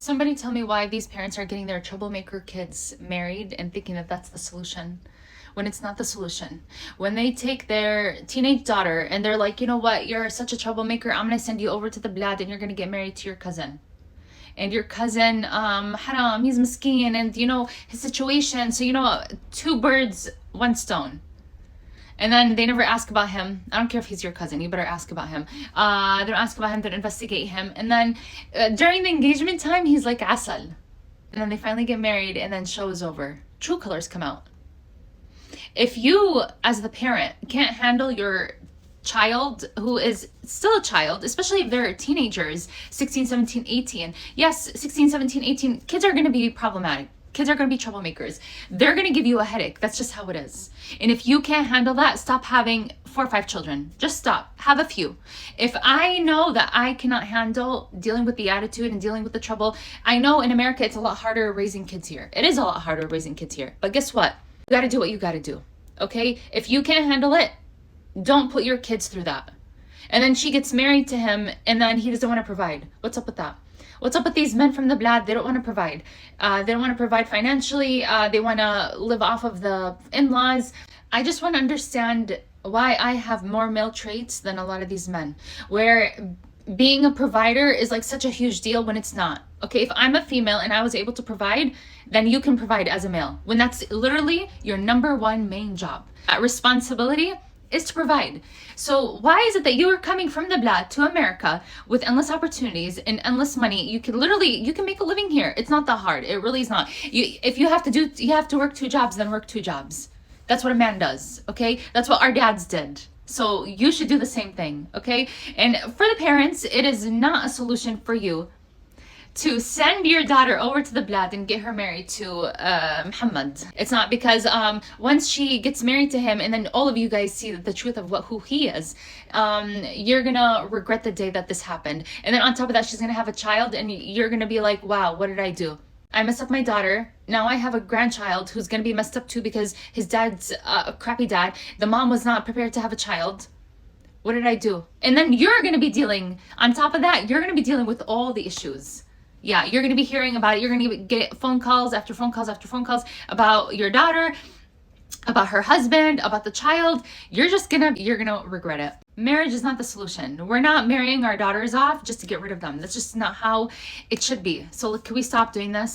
Somebody tell me why these parents are getting their troublemaker kids married and thinking that that's the solution when it's not the solution. When they take their teenage daughter and they're like, you know what, you're such a troublemaker, I'm going to send you over to the blad and you're going to get married to your cousin. And your cousin, haram, he's miskeen, and you know his situation. So, you know, two birds, one stone. And then they never ask about him. I don't care if he's your cousin. You better ask about him. They don't ask about him. They don't investigate him. And then during the engagement time, he's like asal. And then they finally get married and then show is over. True colors come out. If you, as the parent, can't handle your child who is still a child, especially if they're teenagers, 16, 17, 18. Yes, 16, 17, 18, kids are going to be problematic. Kids are going to be troublemakers. They're going to give you a headache. That's just how it is. And if you can't handle that, stop having 4 or 5 children. Just stop. Have a few. If I know that I cannot handle dealing with the attitude and dealing with the trouble, I know in America it's a lot harder raising kids here. It is a lot harder raising kids here. But guess what? You got to do what you got to do. Okay? If you can't handle it, don't put your kids through that. And then she gets married to him and then he doesn't want to provide. What's up with that? What's up with these men from the blad? They don't want to provide. They don't want to provide financially. They want to live off of the in-laws. I just want to understand why I have more male traits than a lot of these men, where being a provider is like such a huge deal when it's not. Okay, if I'm a female and I was able to provide, then you can provide as a male, when that's literally your number one main job. That responsibility is to provide. So why is it that you are coming from the blad to America with endless opportunities and endless money? You can make a living here. It's not that hard. It really is not. If you have to work 2 jobs, then work 2 jobs. That's what a man does. Okay, that's what our dads did. So you should do the same thing. Okay, and for the parents, it is not a solution for you to send your daughter over to the blad and get her married to Muhammad. It's not, because once she gets married to him and then all of you guys see the truth of who he is, you're gonna regret the day that this happened. And then on top of that, she's gonna have a child and you're gonna be like, wow, what did I do? I messed up my daughter. Now I have a grandchild who's gonna be messed up too because his dad's a crappy dad. The mom was not prepared to have a child. What did I do? And then you're gonna be dealing, on top of that, you're gonna be dealing with all the issues. Yeah, you're going to be hearing about it. You're going to get phone calls after phone calls after phone calls about your daughter, about her husband, about the child. You're going to regret it. Marriage is not the solution. We're not marrying our daughters off just to get rid of them. That's just not how it should be. So can we stop doing this?